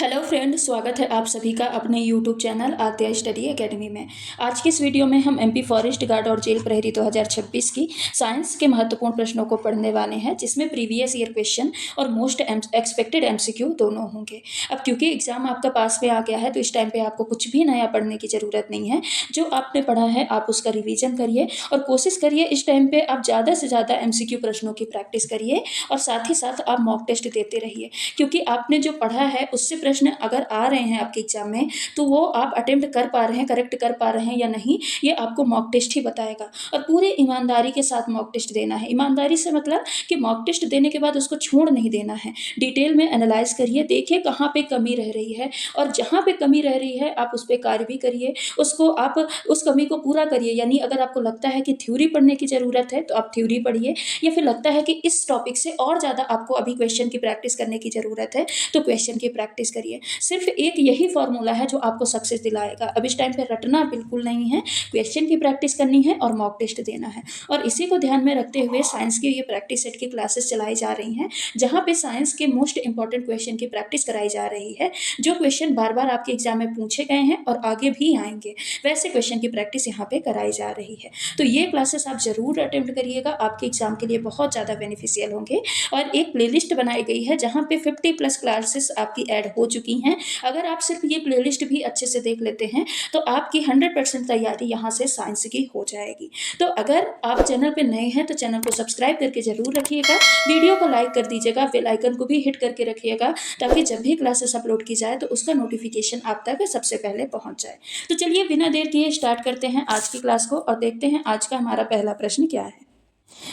Hello friend, स्वागत है आप सभी का अपने यूट्यूब चैनल आद्या स्टडी एकेडमी में। आज की इस वीडियो में हम एमपी फॉरेस्ट गार्ड और जेल प्रहरी 2026 की साइंस के महत्वपूर्ण प्रश्नों को पढ़ने वाले हैं, जिसमें प्रीवियस ईयर क्वेश्चन और मोस्ट एक्सपेक्टेड एमसीक्यू दोनों होंगे। अब क्योंकि एग्जाम आपका पास में आ गया है, तो इस टाइम पे आपको कुछ भी नया पढ़ने की ज़रूरत नहीं है। जो आपने पढ़ा है आप उसका रिविजन करिए और कोशिश करिए इस टाइम पे आप ज़्यादा से ज़्यादा एमसीक्यू प्रश्नों की प्रैक्टिस करिए और साथ ही साथ आप मॉक टेस्ट देते रहिए, क्योंकि आपने जो पढ़ा है उससे प्रश्न अगर आ रहे हैं आपके एग्जाम में तो वो आप अटेम्प्ट कर पा रहे हैं, करेक्ट कर पा रहे हैं या नहीं, ये आपको मॉक टेस्ट ही बताएगा। और पूरे ईमानदारी के साथ मॉक टेस्ट देना है। ईमानदारी से मतलब कि मॉक टेस्ट देने के बाद उसको छोड़ नहीं देना है। डिटेल में एनालाइज करिए, देखिए कहाँ पे कमी रह रही है और जहाँ पे कमी रह रही है आप उस पर कार्य भी करिए, उसको आप उस कमी को पूरा करिए। यानी अगर आपको लगता है कि थ्योरी पढ़ने की ज़रूरत है तो आप थ्योरी पढ़िए, या फिर लगता है कि इस टॉपिक से और ज़्यादा आपको अभी क्वेश्चन की प्रैक्टिस करने की ज़रूरत है तो क्वेश्चन की प्रैक्टिस करिए। सिर्फ एक यही फॉर्मूला है जो आपको सक्सेस दिलाएगा। अब इस टाइम पे रटना बिल्कुल नहीं है, क्वेश्चन की प्रैक्टिस करनी है और मॉक टेस्ट देना है। और इसी को ध्यान में रखते हुए साइंस की ये प्रैक्टिस सेट की क्लासेस चलाई जा रही हैं, जहाँ पे साइंस के मोस्ट इंपॉर्टेंट क्वेश्चन की प्रैक्टिस कराई जा रही है। जो क्वेश्चन बार बार आपके एग्जाम में पूछे गए हैं और आगे भी आएंगे, वैसे क्वेश्चन की प्रैक्टिस यहाँ पे कराई जा रही है। तो ये क्लासेस आप जरूर अटेम्प्ट करिएगा, आपके एग्जाम के लिए बहुत ज़्यादा बेनिफिशियल होंगे। और एक प्लेलिस्ट बनाई गई है जहाँ पे 50+ क्लासेस आपकी ऐड हो चुकी हैं। अगर आप सिर्फ ये प्लेलिस्ट भी अच्छे से देख लेते हैं तो आपकी 100% तैयारी यहाँ से साइंस की हो जाएगी। तो अगर आप चैनल पे नए हैं तो चैनल को सब्सक्राइब करके जरूर रखिएगा, वीडियो को लाइक कर दीजिएगा, बेल आइकन को भी हिट करके रखिएगा, ताकि जब भी क्लासेस अपलोड की जाए तो उसका नोटिफिकेशन आप तक सबसे पहले पहुँच जाए। तो चलिए बिना देर किए स्टार्ट करते हैं आज की क्लास को और देखते हैं आज का हमारा पहला प्रश्न क्या है।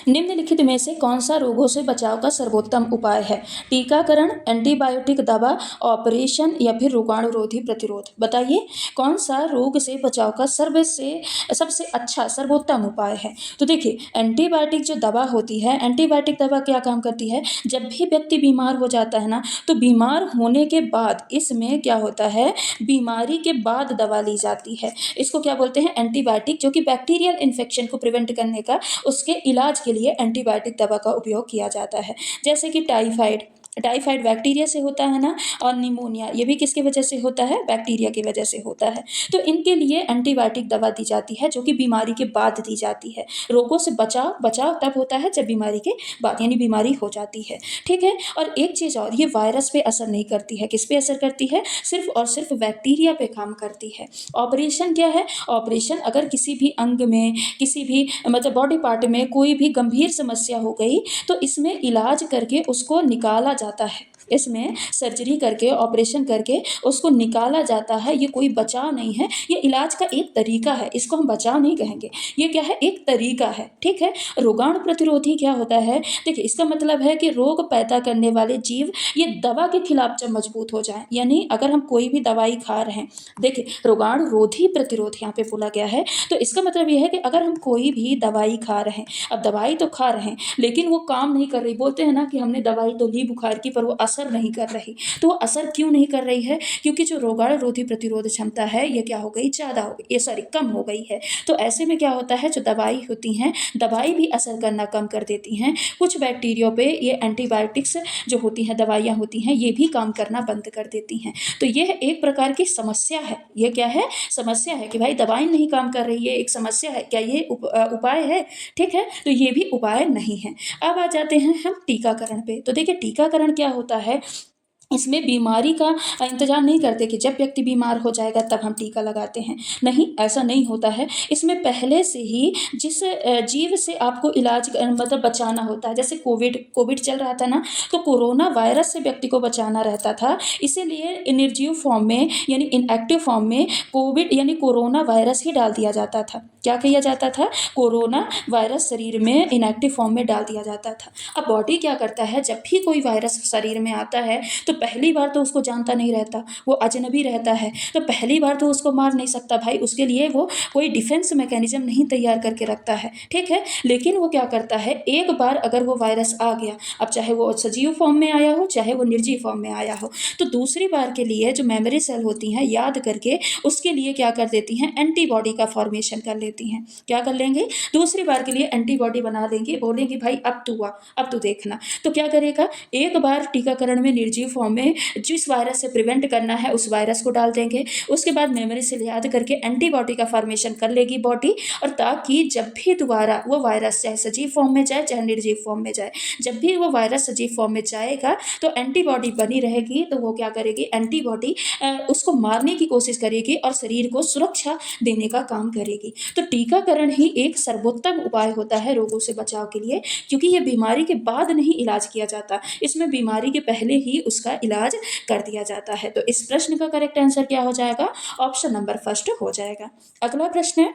निम्नलिखित में से कौन सा रोगों से बचाव का सर्वोत्तम उपाय है? टीकाकरण, एंटीबायोटिक दवा, ऑपरेशन या फिर रोगाणुरोधी प्रतिरोध? बताइए कौन सा रोग से बचाव का सबसे अच्छा सर्वोत्तम उपाय है। तो देखिए, एंटीबायोटिक जो दवा होती है, एंटीबायोटिक दवा क्या काम करती है, जब भी व्यक्ति बीमार हो जाता है ना, तो बीमार होने के बाद इसमें क्या होता है, बीमारी के बाद दवा ली जाती है। इसको क्या बोलते हैं, एंटीबायोटिक, जो कि बैक्टीरियल इन्फेक्शन को प्रिवेंट करने का, उसके इलाज के लिए एंटीबायोटिक दवा का उपयोग किया जाता है। जैसे कि टाइफाइड बैक्टीरिया से होता है ना, और निमोनिया ये भी किसकी वजह से होता है, बैक्टीरिया की वजह से होता है। तो इनके लिए एंटीबायोटिक दवा दी जाती है, जो कि बीमारी के बाद दी जाती है। रोगों से बचाव तब होता है जब बीमारी के बाद, यानी बीमारी हो जाती है। ठीक है। और एक चीज़ और, ये वायरस पे असर नहीं करती है। किस पे असर करती है, सिर्फ और सिर्फ बैक्टीरिया पे काम करती है। ऑपरेशन क्या है, ऑपरेशन अगर किसी भी अंग में, किसी भी मतलब बॉडी पार्ट में कोई भी गंभीर समस्या हो गई तो इसमें इलाज करके उसको निकाला जाता है। इसमें सर्जरी करके, ऑपरेशन करके उसको निकाला जाता है। ये कोई बचाव नहीं है, ये इलाज का एक तरीका है। इसको हम बचाव नहीं कहेंगे, ये क्या है, एक तरीका है। ठीक है। रोगाणु प्रतिरोधी क्या होता है, देखिए इसका मतलब है कि रोग पैदा करने वाले जीव ये दवा के खिलाफ जब मजबूत हो जाए, यानी अगर हम कोई भी दवाई खा रहे हैं, देखिए रोगाणु रोधी प्रतिरोध यहाँ पे बोला गया है, तो इसका मतलब यह है कि अगर हम कोई भी दवाई खा रहे हैं, अब दवाई तो खा रहे हैं लेकिन वो काम नहीं कर रही। बोलते हैं ना कि हमने दवाई तो ली बुखार की, पर वो असर नहीं कर रही। तो वो असर क्यों नहीं कर रही है, क्योंकि जो रोगाणु रोधी प्रतिरोध क्षमता है ये क्या हो गई, ज़्यादा हो गई, ये सॉरी कम हो गई है। तो ऐसे में क्या होता है, जो दवाई होती हैं, दवाई भी असर करना कम कर देती हैं। कुछ बैक्टीरिया पे ये एंटीबायोटिक्स जो होती हैं, दवाइयाँ होती हैं, ये भी काम करना बंद कर देती हैं। तो यह एक प्रकार की समस्या है। ये क्या है, समस्या है कि भाई दवाई नहीं काम कर रही है, एक समस्या है। क्या ये उपाय है? ठीक है, तो ये भी उपाय नहीं है। अब आ जाते हैं हम टीकाकरण पे। तो देखिए टीकाकरण क्या होता है, इसमें बीमारी का इंतजार नहीं करते कि जब व्यक्ति बीमार हो जाएगा तब हम टीका लगाते हैं। नहीं, ऐसा नहीं होता है। इसमें पहले से ही जिस जीव से आपको इलाज मतलब बचाना होता है, जैसे कोविड चल रहा था ना, तो कोरोना वायरस से व्यक्ति को बचाना रहता था। इसीलिए निर्जीव फॉर्म में यानी इनएक्टिव फॉर्म में कोविड यानी कोरोना वायरस ही डाल दिया जाता था। क्या किया जाता था, कोरोना वायरस शरीर में इनएक्टिव फॉर्म में डाल दिया जाता था। अब बॉडी क्या करता है, जब भी कोई वायरस शरीर में आता है तो पहली बार तो उसको जानता नहीं रहता, वो अजनबी रहता है, तो पहली बार तो उसको मार नहीं सकता भाई, उसके लिए वो कोई डिफेंस मैकेनिज्म नहीं तैयार करके रखता है। ठीक है। लेकिन वो क्या करता है, एक बार अगर वो वायरस आ गया, अब चाहे वो सजीव फॉर्म में आया हो चाहे वो निर्जीव फॉर्म में आया हो, तो दूसरी बार के लिए जो मेमोरी सेल होती हैं याद करके उसके लिए क्या कर देती हैं, एंटीबॉडी का फॉर्मेशन कर लेती लेती हैं। क्या कर लेंगे, दूसरी बार के लिए एंटीबॉडी बना लेंगे, बोलेंगे भाई अब तू आ, अब तू देखना। तो क्या करेगा, एक बार टीकाकरण में निर्जीव फॉर्म में जिस वायरस से प्रिवेंट करना है उस वायरस को डाल देंगे, उसके बाद मेमोरी से याद करके एंटीबॉडी का फॉर्मेशन कर लेगी बॉडी, और ताकि जब भी दोबारा वो वायरस चाहे सजीव फॉर्म में जाए चाहे निर्जीव फॉर्म में जाए, जब भी वो वायरस सजीव फॉर्म में जाएगा तो एंटीबॉडी बनी रहेगी। तो वो क्या करेगी, एंटीबॉडी उसको मारने की कोशिश करेगी और शरीर को सुरक्षा देने का काम करेगी। तो टीकाकरण ही एक सर्वोत्तम उपाय होता है रोगों से बचाव के लिए, क्योंकि ये बीमारी के बाद नहीं इलाज किया जाता, इसमें बीमारी के पहले ही उसका इलाज कर दिया जाता है। तो इस प्रश्न का करेक्ट आंसर क्या हो जाएगा, ऑप्शन नंबर फर्स्ट हो जाएगा। अगला प्रश्न है,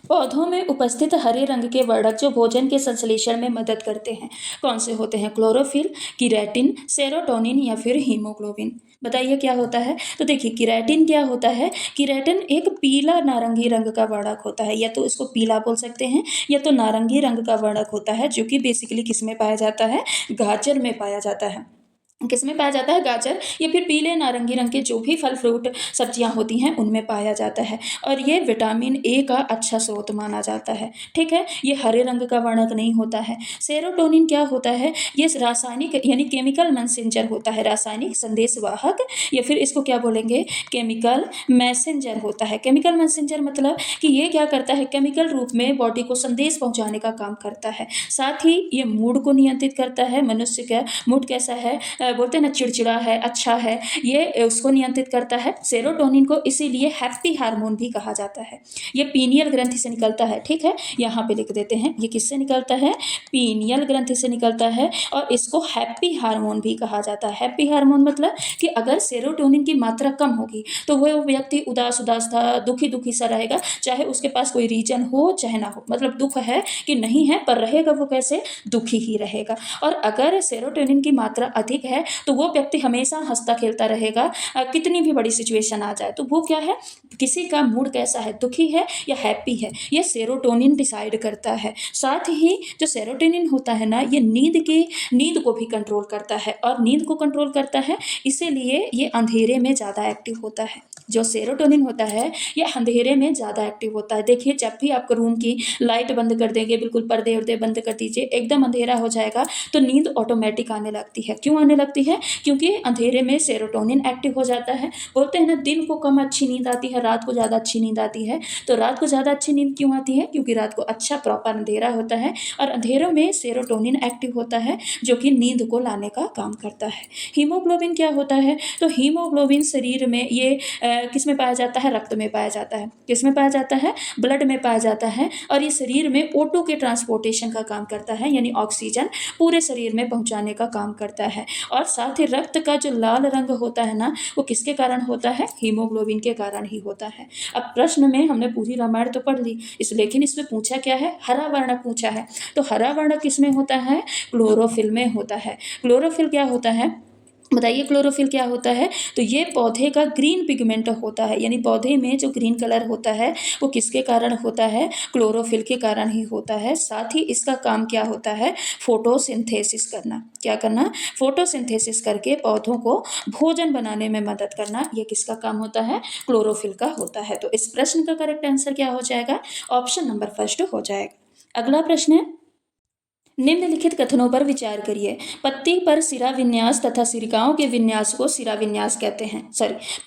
पौधों में उपस्थित हरे रंग के वर्णक जो भोजन के संश्लेषण में मदद करते हैं कौन से होते हैं, क्लोरोफिल, किरेटिन, सेरोटोनिन या फिर हीमोग्लोबिन। बताइए क्या होता है। तो देखिए किरेटिन क्या होता है, किरेटिन एक पीला नारंगी रंग का वर्णक होता है, या तो इसको पीला बोल सकते हैं या तो नारंगी रंग का वर्णक होता है, जो कि बेसिकली किस में पाया जाता है, गाजर में पाया जाता है। किसमें पाया जाता है, गाजर या फिर पीले नारंगी रंग के जो भी फल फ्रूट सब्जियां होती हैं उनमें पाया जाता है, और ये विटामिन ए का अच्छा स्रोत माना जाता है। ठीक है, ये हरे रंग का वर्णक नहीं होता है। सेरोटोनिन क्या होता है, ये रासायनिक यानी केमिकल मैसेंजर होता है, रासायनिक संदेशवाहक, या फिर इसको क्या बोलेंगे, केमिकल मैसेंजर होता है। केमिकल मैसेंजर मतलब कि ये क्या करता है, केमिकल रूप में बॉडी को संदेश पहुंचाने का काम करता है। साथ ही ये मूड को नियंत्रित करता है, मनुष्य का मूड कैसा है, बोलते हैं ना चिड़चिड़ा है, अच्छा है, ये उसको नियंत्रित करता है। सेरोटोनिन को इसीलिए हैप्पी हार्मोन भी कहा जाता है। ये पीनियल ग्रंथि से निकलता है। ठीक है, यहाँ पे लिख देते हैं, ये किससे निकलता है, पीनियल ग्रंथि से निकलता है, और इसको हैप्पी हार्मोन भी कहा जाता है। हैप्पी हार्मोन मतलब कि अगर सेरोटोनिन की मात्रा कम होगी तो वो व्यक्ति उदास उदास था, दुखी दुखी सा रहेगा, चाहे उसके पास कोई रीजन हो चाहे ना हो, मतलब दुख है कि नहीं है पर रहेगा वो कैसे, दुखी ही रहेगा। और अगर सेरोटोनिन की मात्रा अधिक है तो वो व्यक्ति हमेशा हंसता खेलता रहेगा, कितनी भी बड़ी सिचुएशन आ जाए। तो वो क्या है, किसी का मूड कैसा है, दुखी है या हैप्पी है, ये सेरोटोनिन डिसाइड करता है। साथ ही जो सेरोटोनिन होता है ना, ये नींद को भी कंट्रोल करता है, और नींद को कंट्रोल करता है इसीलिए ये अंधेरे में ज़्यादा एक्टिव होता है। जो सेरोटोनिन होता है ये अंधेरे में ज़्यादा एक्टिव होता है। देखिए जब भी आपको रूम की लाइट बंद कर देंगे, बिल्कुल पर्दे वर्दे बंद कर दीजिए, एकदम अंधेरा हो जाएगा तो नींद ऑटोमेटिक आने लगती है। क्यों आने लगती है, क्योंकि अंधेरे में सेरोटोनिन एक्टिव हो जाता है। बोलते हैं ना दिन को कम अच्छी नींद आती है, रात को ज़्यादा अच्छी नींद आती है। तो रात को ज़्यादा अच्छी नींद क्यों आती है, क्योंकि रात को अच्छा प्रॉपर अंधेरा होता है, और अंधेरों में सेरोटोनिन एक्टिव होता है जो कि नींद को लाने का काम करता है। हीमोग्लोबिन क्या होता है, तो हीमोग्लोबिन शरीर में ये किस में पाया जाता है, रक्त में पाया जाता है। किस में पाया जाता है, ब्लड में पाया जाता है, और ये शरीर में O2 के ट्रांसपोर्टेशन का काम करता है, यानी ऑक्सीजन पूरे शरीर में पहुंचाने का काम करता है। और साथ ही रक्त का जो लाल रंग होता है ना, वो किसके कारण होता है, हीमोग्लोबिन के कारण ही होता है। अब प्रश्न में हमने पूरी रामायण तो पढ़ ली, लेकिन इसमें पूछा क्या है, हरा वर्ण पूछा है। तो हरा वर्ण किसमें होता है, क्लोरोफिल में होता है। क्लोरोफिल क्या होता है, बताइए क्लोरोफिल क्या होता है। तो ये पौधे का ग्रीन पिगमेंट होता है, यानी पौधे में जो ग्रीन कलर होता है वो किसके कारण होता है, क्लोरोफिल के कारण ही होता है। साथ ही इसका काम क्या होता है, फोटोसिंथेसिस करना। क्या करना, फोटोसिंथेसिस करके पौधों को भोजन बनाने में मदद करना, ये किसका काम होता है, क्लोरोफिल का होता है। तो इस प्रश्न का करेक्ट आंसर क्या हो जाएगा, ऑप्शन नंबर फर्स्ट हो जाएगा। अगला प्रश्न है, निम्नलिखित कथनों पर विचार करिए। पत्ती पर सिरा विन्यास तथा सिरिकाओं के विन्यास को सिरा विन्यास कहते हैं।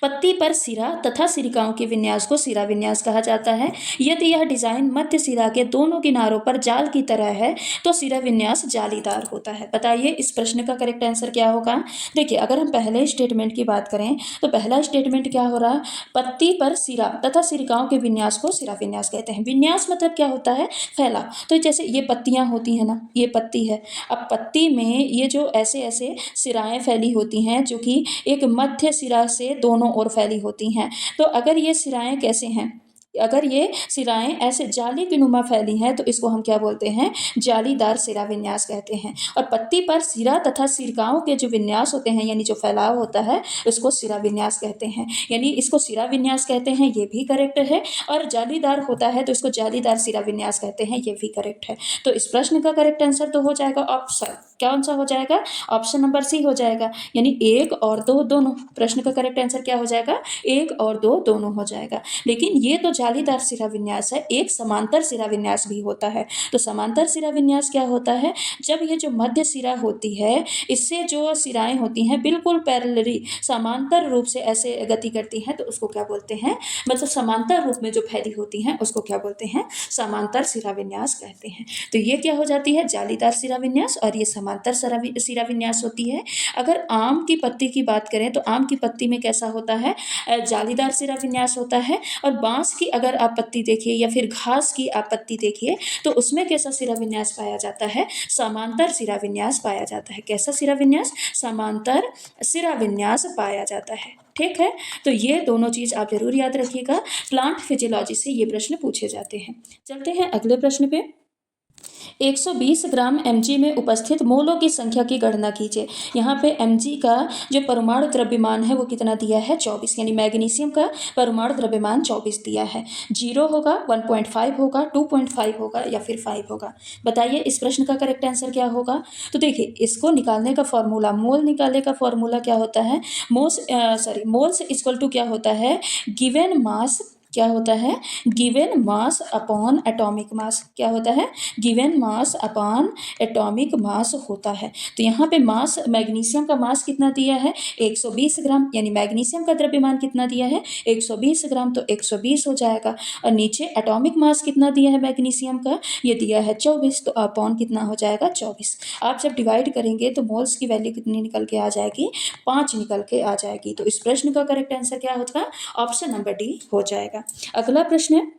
पत्ती पर सिरा तथा सिरिकाओं के विन्यास को सिरा विन्यास कहा जाता है। यदि यह डिजाइन मध्य सिरा के दोनों किनारों पर जाल की तरह है तो सिरा विन्यास जालीदार होता है। बताइए इस प्रश्न का करेक्ट आंसर क्या होगा। देखिए अगर हम पहले स्टेटमेंट की बात करें तो पहला स्टेटमेंट क्या हो रहा है, पत्ती पर सिरा तथा सिरिकाओं के विन्यास को सिरा विन्यास कहते हैं। विन्यास मतलब क्या होता है, फैला। तो जैसे ये पत्तियां होती है ना, ये पत्ती है, अब पत्ती में ये जो ऐसे ऐसे सिराएं फैली होती हैं जो कि एक मध्य सिरा से दोनों ओर फैली होती हैं। तो अगर ये सिराएं कैसे हैं, अगर ये सिराएं ऐसे जाली की नुमा फैली हैं तो इसको हम क्या बोलते हैं, जालीदार सिरा विन्यास कहते हैं। और पत्ती पर सिरा तथा सिरकाओं के जो विन्यास होते हैं यानी जो फैलाव होता है उसको सिरा विन्यास कहते हैं, यानी इसको सिरा विन्यास कहते हैं, ये भी करेक्ट है। और जालीदार होता है तो इसको जालीदार सिरा विन्यास कहते हैं, ये भी करेक्ट है। तो इस प्रश्न का करेक्ट आंसर तो हो जाएगा ऑप्शन, कौन सा हो जाएगा, ऑप्शन नंबर सी हो जाएगा, यानी 1 और 2 दोनों। प्रश्न का करेक्ट आंसर क्या हो जाएगा, 1 और 2 दोनों हो जाएगा। लेकिन ये तो जालीदार सिरा विन्यास है, एक समांतर सिरा विन्यास भी होता है। तो समांतर सिरा विन्यास क्या होता है, जब ये जो मध्य सिरा होती है इससे जो सिराएं होती हैं बिल्कुल पैरेलली समांतर रूप से ऐसे गति करती हैं, तो उसको क्या बोलते हैं, मतलब समांतर रूप में जो फैली होती हैं उसको क्या बोलते हैं, समांतर सिरा विन्यास कहते हैं। तो ये क्या हो जाती है, जालीदार सिरा विन्यास, और ये समांतर सिरा विन्यास होती है। अगर आम की पत्ती की बात करें तो आम की पत्ती में कैसा होता है, जालीदार सिरा विन्यास होता है। और बांस की अगर आप पत्ती देखिए या फिर घास की आप पत्ती देखिए तो उसमें कैसा सिरा विन्यास पाया जाता है, समांतर सिरा विन्यास पाया जाता है। कैसा सिरा विन्यास, समांतर सिरा विन्यास पाया जाता है। ठीक है, तो ये दोनों चीज आप जरूर याद रखिएगा, प्लांट फिजियोलॉजी से ये प्रश्न पूछे जाते हैं। चलते हैं अगले प्रश्न पे। 120 ग्राम mg में उपस्थित मोलों की संख्या की गणना कीजिए। यहाँ पे mg का जो परमाणु द्रव्यमान है वो कितना दिया है, 24, यानी मैग्नीशियम का परमाणु द्रव्यमान 24 दिया है। 0 होगा, 1.5 होगा, 2.5 होगा या फिर 5 होगा। बताइए इस प्रश्न का करेक्ट आंसर क्या होगा। तो देखिए इसको निकालने का फॉर्मूला, मोल निकालने का फॉर्मूला क्या होता है, मोल्स इक्वल टू क्या होता है, गिवन मास, क्या होता है, given mass upon atomic mass, क्या होता है, given mass upon atomic mass होता है। तो यहाँ पे मास, मैग्नीशियम का मास कितना दिया है, 120 ग्राम, यानी मैग्नीशियम का द्रव्यमान कितना दिया है, 120 ग्राम, तो 120 हो जाएगा। और नीचे एटॉमिक मास कितना दिया है मैग्नीशियम का, ये दिया है 24, तो अपॉन कितना हो जाएगा, 24। आप जब डिवाइड करेंगे तो मोल्स की वैल्यू कितनी निकल के आ जाएगी, 5 निकल के आ जाएगी। तो इस प्रश्न का करेक्ट आंसर क्या होगा, ऑप्शन नंबर डी हो जाएगा। अगला प्रश्न है,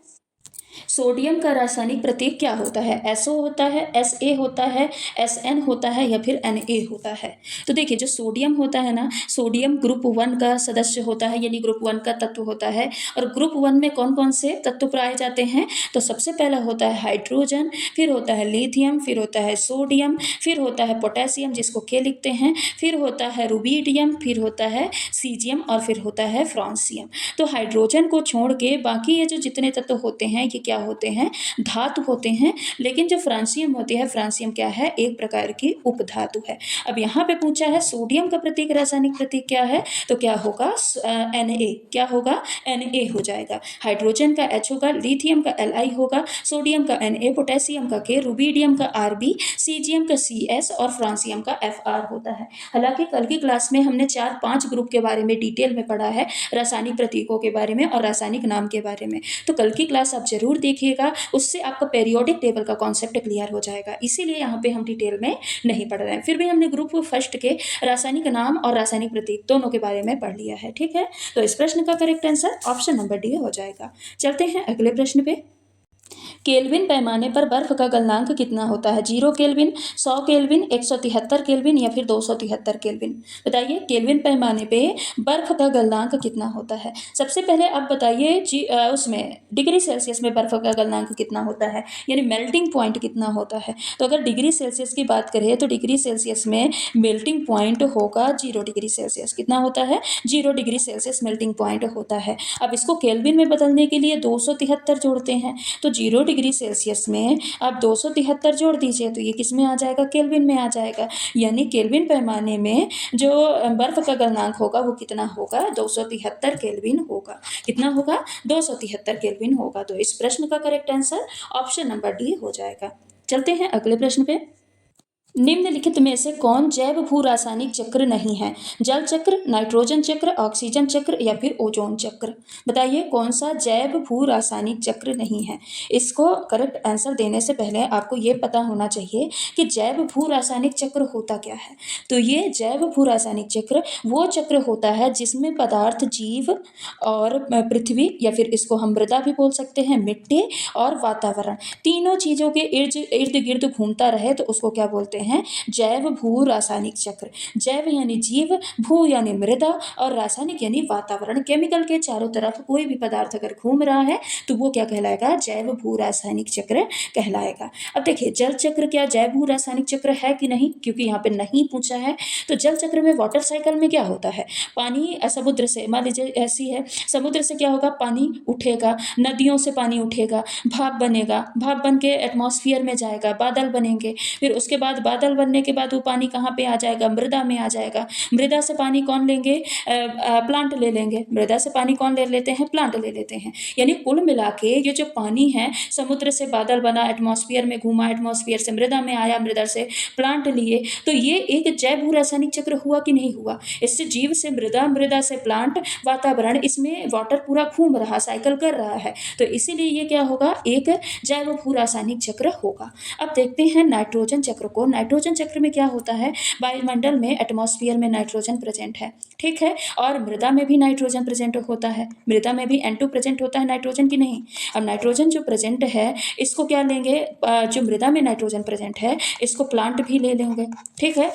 सोडियम का रासायनिक प्रतीक क्या होता है, SO होता है, SA होता है, SN होता है या फिर Na होता है। तो देखिए जो सोडियम होता है ना, सोडियम ग्रुप 1 का सदस्य होता है, यानी ग्रुप 1 का तत्व होता है। और ग्रुप 1 में कौन कौन से तत्व पाए जाते हैं, तो सबसे पहला होता है हाइड्रोजन, फिर होता है लिथियम, फिर होता है सोडियम, फिर होता है पोटेशियम जिसको K लिखते हैं, फिर होता है रुबिडियम, फिर होता है सीजियम और फिर होता है फ्रांसियम। तो हाइड्रोजन को छोड़ के बाकी ये जो जितने तत्व होते हैं ये क्या होते हैं, धातु होते हैं। लेकिन जो फ्रांसियम होती है, फ्रांसियम क्या है, एक प्रकार की उपधातु है। अब यहाँ पे पूछा है सोडियम का प्रतीक, रासायनिक प्रतीक क्या है, तो क्या होगा, Na, क्या होगा, Na हो जाएगा। हाइड्रोजन का H होगा, लिथियम का Li होगा, सोडियम का Na, पोटेशियम का K, रुबिडियम का Rb, सीजियम का Cs और फ्रांसियम का Fr होता है। हालांकि कल की क्लास में हमने 4-5 ग्रुप के बारे में डिटेल में पढ़ा है, रासायनिक प्रतीकों के बारे में और रासायनिक नाम के बारे में। तो कल की क्लास आप जरूर देखिएगा, उससे आपका पेरियोडिक टेबल का कॉन्सेप्ट क्लियर हो जाएगा। इसीलिए यहाँ पे हम डिटेल में नहीं पढ़ रहे हैं, फिर भी हमने ग्रुप फर्स्ट के रासायनिक नाम और रासायनिक प्रतीक दोनों के बारे में पढ़ लिया है। ठीक है, तो इस प्रश्न का correct answer option number D हो जाएगा। चलते हैं अगले प्रश्न पे। केल्विन पैमाने पर बर्फ का गलनांक कितना होता है, 0 केल्विन, 100 केल्विन, 173 केल्विन या फिर 273 केल्विन। बताइए केल्विन पैमाने पे बर्फ का गलनांक कितना होता है। सबसे पहले आप बताइए उसमें डिग्री सेल्सियस में बर्फ का गलनांक कितना होता है, यानी मेल्टिंग पॉइंट कितना होता है। तो अगर डिग्री सेल्सियस की बात करें तो डिग्री सेल्सियस में मेल्टिंग पॉइंट होगा 0 डिग्री सेल्सियस। कितना होता है, 0 डिग्री सेल्सियस मेल्टिंग पॉइंट होता है। अब इसको केल्विन में बदलने के लिए 273 जोड़ते हैं, तो 0 डिग्री सेल्सियस में आप 273 जोड़ दीजिए तो ये किस में आ जाएगा, केल्विन में आ जाएगा। यानी केल्विन पैमाने में जो बर्फ का गलनांक होगा वो कितना होगा, 273 केल्विन होगा। कितना होगा, 273 केल्विन होगा। तो इस प्रश्न का correct answer option number D हो जाएगा। चलते हैं अगले प्रश्न पे। निम्नलिखित में से कौन जैव भू रासायनिक चक्र नहीं है, जल चक्र, नाइट्रोजन चक्र, ऑक्सीजन चक्र या फिर ओजोन चक्र। बताइए कौन सा जैव भू रासायनिक चक्र नहीं है। इसको करेक्ट आंसर देने से पहले आपको ये पता होना चाहिए कि जैव भू रासायनिक चक्र होता क्या है। तो ये जैव भू रासायनिक चक्र वो चक्र होता है जिसमें पदार्थ, जीव और पृथ्वी या फिर इसको हम मृदा भी बोल सकते हैं, मिट्टी और वातावरण, तीनों चीज़ों के इर्द गिर्द घूमता रहे तो उसको क्या बोलते हैं, जैव भू रासायनिक चक्र। जैव यानी जीव, भू यानी मृदा और रासायनिक यानी वातावरण। केमिकल के चारों तरफ कोई भी पदार्थ अगर घूम रहा है तो वो क्या कहलाएगा, जैव भू रासायनिक चक्र कहलाएगा। अब देखिए जल चक्र क्या जैव भू रासायनिक चक्र है कि नहीं, क्योंकि यहाँ पे नहीं पूछा है। तो जल चक्र में वाटर साइकिल में क्या होता है, पानी समुद्र से, मान लीजिए ऐसी है, समुद्र से क्या होगा, पानी उठेगा, नदियों से पानी उठेगा, भाप बनेगा, भाप बन के एटमॉस्फेयर में जाएगा, बादल बनेंगे, फिर उसके बाद बादल बनने के बाद वो पानी कहाँ पे आ जाएगा, मृदा में आ जाएगा। मृदा से पानी कौन लेंगे, प्लांट ले लेंगे। मृदा से पानी कौन ले लेते हैं, प्लांट ले लेते हैं। यानी कुल मिला के ये जो पानी है, समुद्र से बादल बना, एटमॉस्फेयर में घूमा, एटमॉस्फेयर से मृदा में आया, मृदा से प्लांट लिए, तो ये एक जैव भू रासायनिक चक्र हुआ कि नहीं हुआ। इससे जीव से मृदा, मृदा से प्लांट, वातावरण, इसमें वाटर पूरा घूम रहा, साइकिल कर रहा है। तो इसीलिए ये क्या होगा, एक जैव भू रासायनिक चक्र होगा। अब देखते हैं नाइट्रोजन चक्र को। नाइट्रोजन चक्र में क्या होता है, वायुमंडल में, एटमॉस्फेयर में नाइट्रोजन प्रेजेंट है, ठीक है, और मृदा में भी नाइट्रोजन प्रेजेंट होता है। मृदा में भी N2 प्रेजेंट होता है, नाइट्रोजन की नहीं। अब नाइट्रोजन जो प्रेजेंट है, इसको क्या लेंगे, जो मृदा में नाइट्रोजन प्रेजेंट है, इसको प्लांट भी ले लेंगे, ठीक है।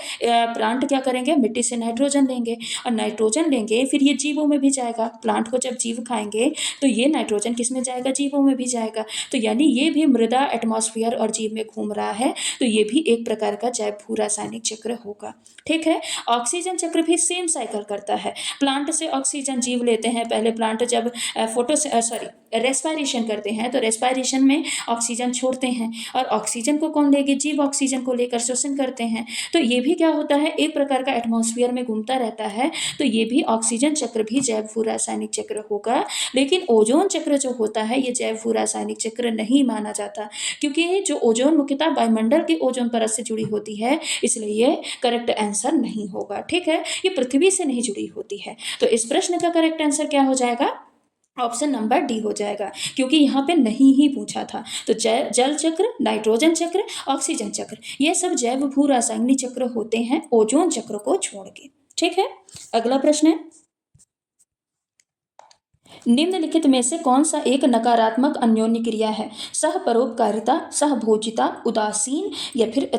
प्लांट क्या करेंगे, मिट्टी से नाइट्रोजन लेंगे, और नाइट्रोजन लेंगे, फिर ये जीवों में भी जाएगा। प्लांट को जब जीव खाएंगे तो ये नाइट्रोजन किस में जाएगा, जीवों में भी जाएगा। तो यानी ये भी मृदा, एटमॉस्फेयर और जीव में घूम रहा है, तो ये भी एक प्रकार का जैव भू रासायनिक चक्र होगा, ठीक है। ऑक्सीजन चक्र भी सेम साइकिल करता है। प्लांट से ऑक्सीजन जीव लेते हैं। पहले प्लांट जब रेस्पायरेशन करते हैं, तो रेस्पायरेशन में ऑक्सीजन छोड़ते हैं, और ऑक्सीजन को कौन लेंगे, जीव ऑक्सीजन को लेकर श्वसन करते हैं। तो ये भी क्या होता है, एक प्रकार का एटमॉस्फेयर में घूमता रहता है। तो ये भी ऑक्सीजन चक्र भी जैव भू रासायनिक चक्र होगा। लेकिन ओजोन चक्र जो होता है, ये जैव भू रासायनिक चक्र नहीं माना जाता, क्योंकि जो ओजोन मुख्यतः वायुमंडल की ओजोन परत से जुड़ी होती है, इसलिए ये करेक्ट आंसर नहीं होगा, ठीक है। ये पृथ्वी से नहीं जुड़ी होती है। तो इस प्रश्न का करेक्ट आंसर क्या हो जाएगा, ऑप्शन नंबर डी हो जाएगा, क्योंकि यहाँ पे नहीं ही पूछा था। तो जल चक्र, नाइट्रोजन चक्र, ऑक्सीजन चक्र, ये सब जैव भू रासायनिक चक्र होते हैं, ओजोन चक्र को छोड़ के, ठीक है। अगला प्रश्न है, निम्नलिखित में से कौन सा एक नकारात्मक अन्योन्य क्रिया है, सहपरोपकारिता, सहभोजिता, उदासीन, या फिर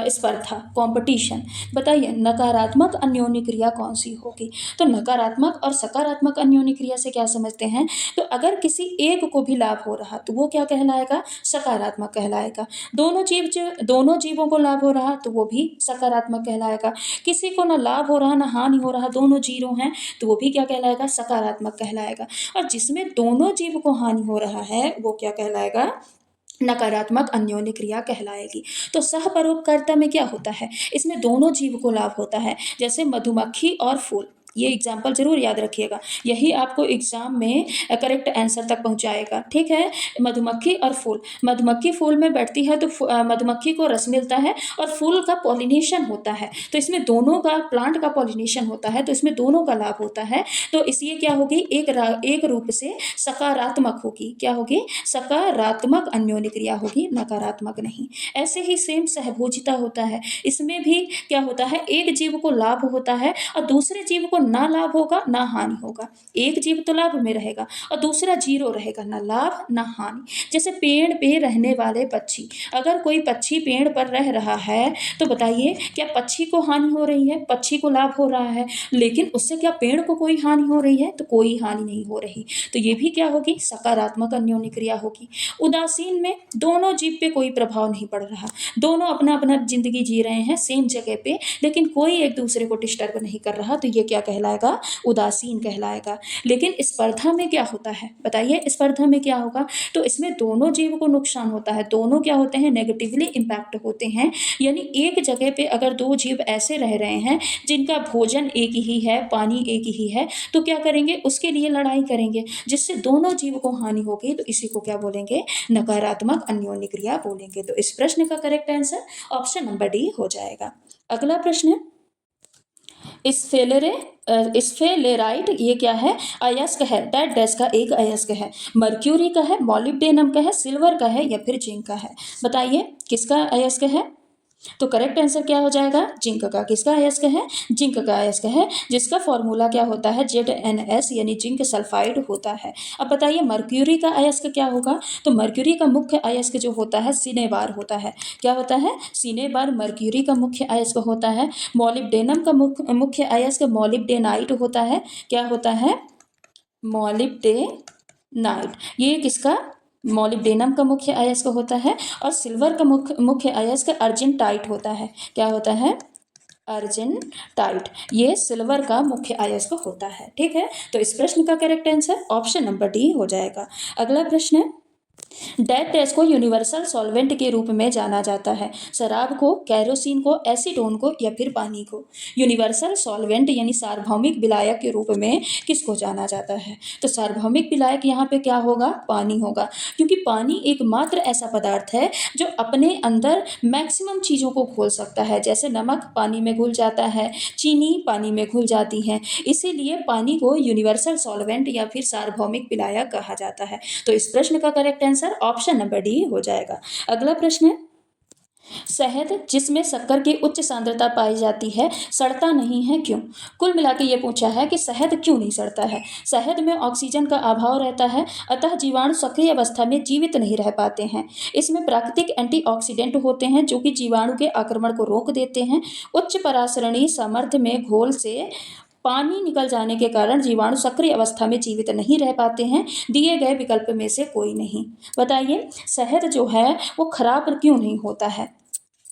स्पर्धा, कंपटीशन। बताइए नकारात्मक अन्योन्य क्रिया कौन सी होगी। तो नकारात्मक और सकारात्मक अन्योन्य क्रिया से क्या समझते हैं, तो अगर किसी एक को भी लाभ हो रहा तो वो क्या कहलाएगा, सकारात्मक कहलाएगा। दोनों जीवों को लाभ हो रहा तो वो भी सकारात्मक कहलाएगा। किसी को ना लाभ हो रहा ना हानि हो रहा, दोनों जीरो हैं, तो वो भी क्या कहलाएगा, सकारात्मक कहलाएगा। और जिसमें दोनों जीव को हानि हो रहा है वो क्या कहलाएगा, नकारात्मक अन्योन्य क्रिया कहलाएगी। तो सहपरोपकारिता में क्या होता है, इसमें दोनों जीव को लाभ होता है। जैसे मधुमक्खी और फूल, ये एग्जाम्पल जरूर याद रखिएगा, यही आपको एग्जाम में करेक्ट आंसर तक पहुंचाएगा, ठीक है। मधुमक्खी और फूल, मधुमक्खी फूल में बैठती है तो मधुमक्खी को रस मिलता है और फूल का पॉलिनेशन होता है, तो इसमें दोनों का, प्लांट का पॉलिनेशन होता है, तो इसमें दोनों का लाभ होता है। तो इसलिए क्या होगी, एक रूप से सकारात्मक होगी। क्या होगी, सकारात्मक अन्योन्य क्रिया होगी, नकारात्मक नहीं। ऐसे ही सेम सहभोजिता होता है, इसमें भी क्या होता है, एक जीव को लाभ होता है और दूसरे जीव को ना लाभ होगा ना हानि होगा। एक जीव तो लाभ में रहेगा और दूसरा जीरो रहेगा, ना लाभ ना हानि। जैसे पेड़ पे रहने वाले पक्षी, अगर कोई पक्षी पेड़ पर रह रहा है तो बताइए क्या पक्षी को हानि हो रही है, पक्षी को लाभ हो रहा है, लेकिन उससे क्या पेड़ को कोई हानि हो रही है, तो कोई हानि नहीं हो रही। तो ये भी क्या होगी, सकारात्मक अन्योन्य क्रिया होगी। उदासीन में दोनों जीव पे कोई प्रभाव नहीं पड़ रहा, दोनों अपना अपना जिंदगी जी रहे हैं सेम जगह पे, लेकिन कोई एक दूसरे को डिस्टर्ब नहीं कर रहा, तो ये क्या कहलाएगा, उदासीन कहलाएगा। लेकिन स्पर्धा में क्या होता है, बताइए स्पर्धा में क्या होगा, तो इसमें दोनों जीव को नुकसान होता है, दोनों क्या होते हैं, नेगेटिवली इंपैक्ट होते हैं। यानी एक जगह पे अगर दो जीव ऐसे रह रहे हैं जिनका भोजन एक ही है, पानी एक ही है, तो क्या करेंगे, उसके लिए लड़ाई करेंगे, जिससे दोनों जीव को हानि होगी, तो इसी को क्या बोलेंगे, नकारात्मक अन्योन्य क्रिया बोलेंगे। तो इस प्रश्न का correct answer option number D हो जाएगा। अगला प्रश्न है, स्फेलेराइट, ये क्या है, अयस्क है, डेड डैश का एक अयस्क है, मर्क्यूरी का है, मॉलिब्डेनम का है, सिल्वर का है, या फिर जिंक का है। बताइए किसका अयस्क है, तो करेक्ट आंसर क्या हो जाएगा, जिंक का। किसका अयस्क है, जिंक का अयस्क है, जिसका फॉर्मूला क्या होता है, ZnS, यानी जिंक सल्फाइड होता है। अब बताइए मर्क्यूरी का अयस्क क्या होगा, तो मर्क्यूरी का मुख्य अयस्क जो होता है सिनेबार होता है। क्या होता है, सिनेबार मर्क्यूरी का मुख्य अयस्क होता है। मॉलिब्डेनम का मुख्य अयस्क मॉलिब्डेनाइट होता है। क्या होता है, मॉलिब्डेनाइट, ये किसका, मॉलिब्डेनम का मुख्य अयस्क होता है। और सिल्वर का मुख्य अयस्क अर्जेंटाइट होता है। क्या होता है, अर्जेंटाइट, ये सिल्वर का मुख्य अयस्क होता है, ठीक है। तो इस प्रश्न का correct answer option number D हो जाएगा। अगला प्रश्न है, डेथ गैस को यूनिवर्सल सॉल्वेंट के रूप में जाना जाता है। शराब को, केरोसिन को, एसीटोन को या फिर पानी को। यूनिवर्सल सॉल्वेंट यानी सार्वभौमिक विलायक के रूप में किसको जाना जाता है? तो सार्वभौमिक विलायक यहाँ पे क्या होगा? पानी होगा, क्योंकि पानी एकमात्र ऐसा पदार्थ है जो अपने अंदर मैक्सिमम चीज़ों को घोल सकता है। जैसे नमक पानी में घुल जाता है, चीनी पानी में घुल जाती है, इसीलिए पानी को यूनिवर्सल सॉल्वेंट या फिर सार्वभौमिक विलायक कहा जाता है। तो इस प्रश्न का correct answer option number D हो जाएगा। अगला प्रश्न है, शहद जिसमें शक्कर की उच्च सांद्रता पाई जाती है सड़ता नहीं है क्यों? कुल मिला के ये पूछा है कि शहद क्यों नहीं सड़ता है। शहद में ऑक्सीजन का अभाव रहता है, अतः जीवाणु सक्रिय अवस्था में जीवित नहीं रह पाते हैं। इसमें प्राकृतिक एंटीऑक्सीडेंट होते हैं जो कि जीवाणु के आक्रमण को रोक देते हैं। उच्च परासरणीय सामर्थ्य में घोल से पानी निकल जाने के कारण जीवाणु सक्रिय अवस्था में जीवित नहीं रह पाते हैं। दिए गए विकल्प में से कोई नहीं। बताइए शहद जो है वो खराब क्यों नहीं होता है?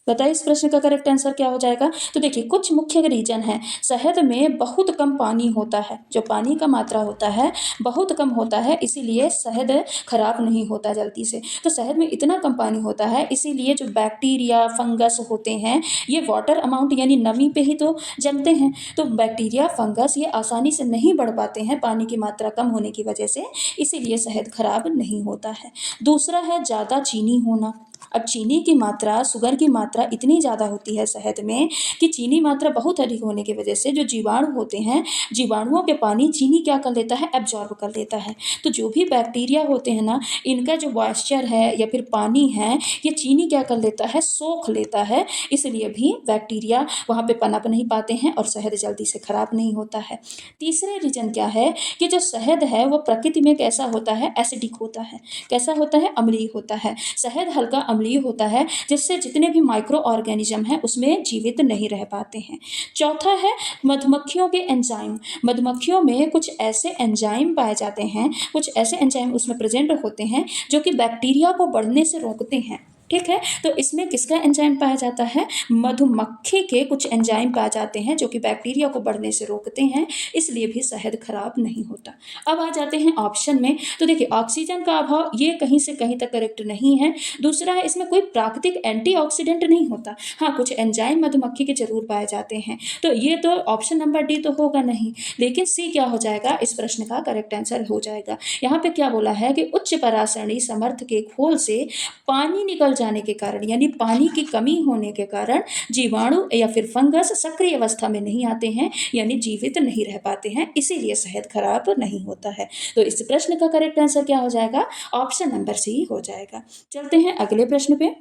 बताइए इस प्रश्न का करेक्ट आंसर क्या हो जाएगा? तो देखिए कुछ मुख्य रीजन है। शहद में बहुत कम पानी होता है, जो पानी का मात्रा होता है बहुत कम होता है, इसीलिए शहद खराब नहीं होता जल्दी से। तो शहद में इतना कम पानी होता है, इसीलिए जो बैक्टीरिया फंगस होते हैं ये वाटर अमाउंट यानी नमी पे ही तो जमते हैं। तो बैक्टीरिया फंगस ये आसानी से नहीं बढ़ पाते हैं पानी की मात्रा कम होने की वजह से, इसीलिए शहद खराब नहीं होता है। दूसरा है ज़्यादा चीनी होना। अब चीनी की मात्रा, शुगर की मात्रा इतनी ज़्यादा होती है शहद में कि चीनी मात्रा बहुत अधिक होने की वजह से जो जीवाणु होते हैं, जीवाणुओं के पानी चीनी क्या कर लेता है? एब्जॉर्ब कर लेता है। तो जो भी बैक्टीरिया होते हैं ना, इनका जो मॉइस्चर है या फिर पानी है, ये चीनी क्या कर लेता है? सोख लेता है। इसलिए भी बैक्टीरिया वहाँ पे पनप नहीं पाते हैं और शहद जल्दी से खराब नहीं होता है। तीसरे रीजन क्या है कि जो शहद है वो प्रकृति में कैसा होता है? एसिडिक होता है। कैसा होता है? अम्लीय होता है। शहद हल्का अम्लीय होता है, जिससे जितने भी माइक्रो ऑर्गेनिज्म हैं उसमें जीवित नहीं रह पाते हैं। चौथा है मधुमक्खियों के एंजाइम। मधुमक्खियों में कुछ ऐसे एंजाइम पाए जाते हैं, कुछ ऐसे एंजाइम उसमें प्रेजेंट होते हैं जो कि बैक्टीरिया को बढ़ने से रोकते हैं। ठीक है, तो इसमें किसका एंजाइम पाया जाता है? मधुमक्खी के कुछ एंजाइम पाए जाते हैं जो कि बैक्टीरिया को बढ़ने से रोकते हैं, इसलिए भी शहद खराब नहीं होता। अब आ जाते हैं ऑप्शन में। तो देखिए ऑक्सीजन का अभाव ये कहीं से कहीं तक करेक्ट नहीं है। दूसरा है इसमें कोई प्राकृतिक एंटीऑक्सीडेंट नहीं होता। हाँ, कुछ एंजाइम मधुमक्खी के जरूर पाए जाते हैं, तो ये तो ऑप्शन नंबर डी तो होगा नहीं। लेकिन सी क्या हो जाएगा? इस प्रश्न का करेक्ट आंसर हो जाएगा। यहाँ पे क्या बोला है कि उच्च परासरणीय समर्थ के घोल से पानी निकल जाने के कारण यानी पानी की कमी होने के कारण जीवाणु या फिर फंगस सक्रिय अवस्था में नहीं आते हैं, यानी जीवित नहीं रह पाते हैं, इसीलिए शहद खराब नहीं होता है। तो इस प्रश्न का करेक्ट आंसर क्या हो जाएगा? ऑप्शन नंबर सी हो जाएगा। चलते हैं अगले प्रश्न पे।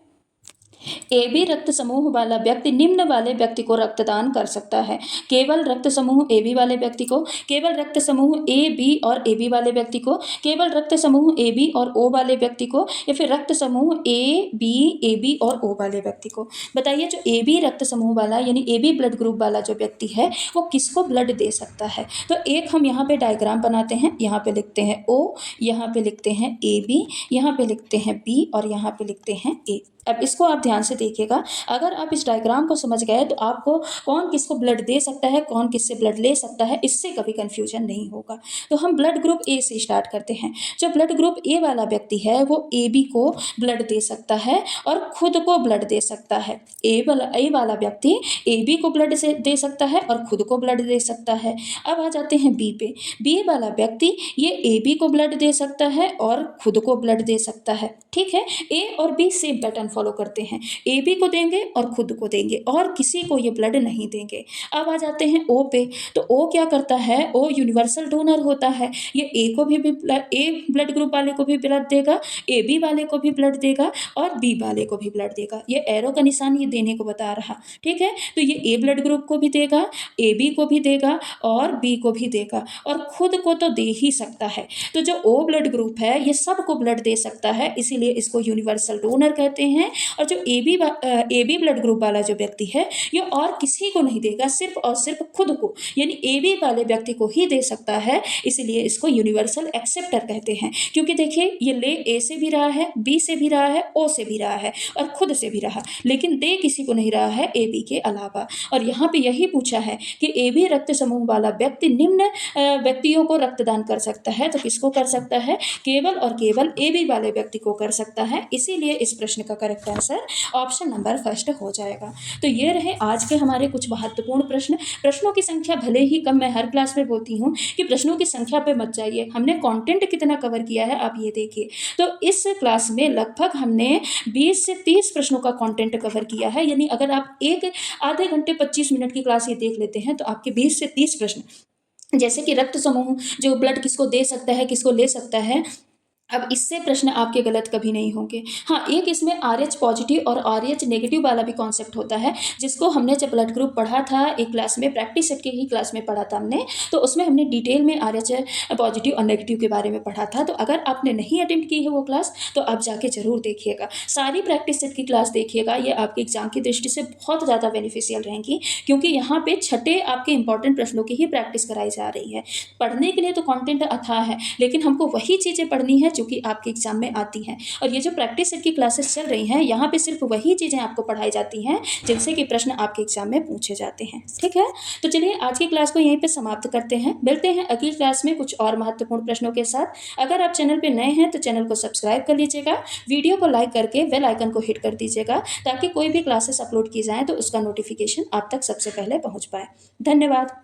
AB रक्त समूह वाला व्यक्ति निम्न वाले व्यक्ति को रक्तदान कर सकता है। केवल रक्त समूह AB वाले व्यक्ति को, केवल रक्त समूह AB और AB वाले व्यक्ति को, केवल रक्त समूह AB और O वाले व्यक्ति को, या फिर रक्त समूह AB, AB और O वाले व्यक्ति को। बताइए जो AB रक्त समूह वाला यानी AB ब्लड ग्रुप वाला जो व्यक्ति है वो किसको ब्लड दे सकता है? तो एक हम यहाँ पे डायग्राम बनाते हैं। यहाँ पे लिखते हैं O, यहाँ पे लिखते हैं AB, यहाँ पे लिखते हैं B और यहाँ पे लिखते हैं A। अब इसको आप ध्यान से देखिएगा। अगर आप इस डायग्राम को समझ गए तो आपको कौन किसको ब्लड दे सकता है, कौन किससे ब्लड ले सकता है, इससे कभी कंफ्यूजन नहीं होगा। तो हम ब्लड ग्रुप ए से स्टार्ट करते हैं। जो ब्लड ग्रुप ए वाला व्यक्ति है वो AB को ब्लड दे सकता है और खुद को ब्लड दे सकता है। ए वाला व्यक्ति AB को ब्लड से दे सकता है और खुद को ब्लड दे सकता है। अब आ जाते हैं B पे। B वाला व्यक्ति ये AB को ब्लड दे सकता है और खुद को ब्लड दे सकता है। ठीक है, A और B सेम पैटर्न फॉलो करते हैं। AB को देंगे और खुद को देंगे और किसी को ये ब्लड नहीं देंगे। अब आ जाते हैं O पे। तो O क्या करता है? O यूनिवर्सल डोनर होता है। ये A ब्लड ग्रुप वाले को भी ब्लड देगा, AB वाले को भी ब्लड देगा और B वाले को भी ब्लड देगा। ये एरो का निशान ये देने को बता रहा। ठीक है, तो ये A ब्लड ग्रुप को भी देगा, AB को भी देगा और B को भी देगा और खुद को तो दे ही सकता है। तो जो O ब्लड ग्रुप है ये सबको ब्लड दे सकता है, इसीलिए इसको यूनिवर्सल डोनर कहते हैं। और जो ए बी ब्लड ग्रुप वाला जो व्यक्ति है ये और किसी को नहीं देगा, सिर्फ और सिर्फ खुद को, यानी ए बी वाले व्यक्ति को ही दे सकता है। इसलिए इसको यूनिवर्सल एक्सेप्टर कहते हैं, क्योंकि देखिए ये ले ए से भी रहा है, बी से भी रहा है, ओ से भी रहा है और खुद से भी रहा, लेकिन दे किसी को नहीं रहा है ए बी के अलावा। और यहाँ पे यही पूछा है कि ए बी रक्त समूह वाला व्यक्ति निम्न व्यक्तियों को रक्तदान कर सकता है, तो किसको कर सकता है? केवल और केवल ए बी वाले व्यक्ति को कर सकता है। इसीलिए इस प्रश्न का correct answer option number first हो जाएगा। तो ये रहे आज के हमारे कुछ महत्वपूर्ण प्रश्न। प्रश्नों की संख्या भले ही कम, मैं हर क्लास में बोलती हूँ कि प्रश्नों की संख्या पे मत जाइए, हमने कंटेंट कितना कवर किया है आप ये देखिए। तो इस क्लास में लगभग हमने 20 से 30 प्रश्नों का कंटेंट कवर किया है, यानी अगर आप एक आधे घंटे 25 मिनट की क्लास ये देख लेते हैं तो आपके 20 से 30 प्रश्न, जैसे कि रक्त समूह जो ब्लड किसको दे सकता है, किसको ले सकता है, अब इससे प्रश्न आपके गलत कभी नहीं होंगे। हाँ, एक इसमें RH पॉजिटिव और RH नेगेटिव वाला भी कॉन्सेप्ट होता है, जिसको हमने जब ब्लड ग्रुप पढ़ा था एक क्लास में, प्रैक्टिस सेट की ही क्लास में पढ़ा था हमने, तो उसमें हमने डिटेल में RH पॉजिटिव और नेगेटिव के बारे में पढ़ा था। तो अगर आपने नहीं अटेंड की है वो क्लास तो आप जाके जरूर देखिएगा, सारी प्रैक्टिस सेट की क्लास देखिएगा, ये आपके एग्जाम की दृष्टि से बहुत ज़्यादा बेनिफिशियल रहेंगी, क्योंकि यहाँ पे छठे आपके इंपॉर्टेंट प्रश्नों की ही प्रैक्टिस कराई जा रही है। पढ़ने के लिए तो कॉन्टेंट अथाह है, लेकिन हमको वही चीज़ें पढ़नी है जो कि आपके एग्जाम में आती हैं। और ये जो प्रैक्टिस सेट की क्लासेस चल रही हैं, यहाँ पे सिर्फ वही चीज़ें आपको पढ़ाई जाती हैं जिनसे कि प्रश्न आपके एग्जाम में पूछे जाते हैं। ठीक है, तो चलिए आज की क्लास को यहीं पे समाप्त करते हैं, मिलते हैं अगली क्लास में कुछ और महत्वपूर्ण प्रश्नों के साथ। अगर आप चैनल पर नए हैं तो चैनल को सब्सक्राइब कर लीजिएगा, वीडियो को लाइक करके बेल आइकन को हिट कर दीजिएगा, ताकि कोई भी क्लासेस अपलोड की जाए तो उसका नोटिफिकेशन आप तक सबसे पहले पहुँच पाए। धन्यवाद।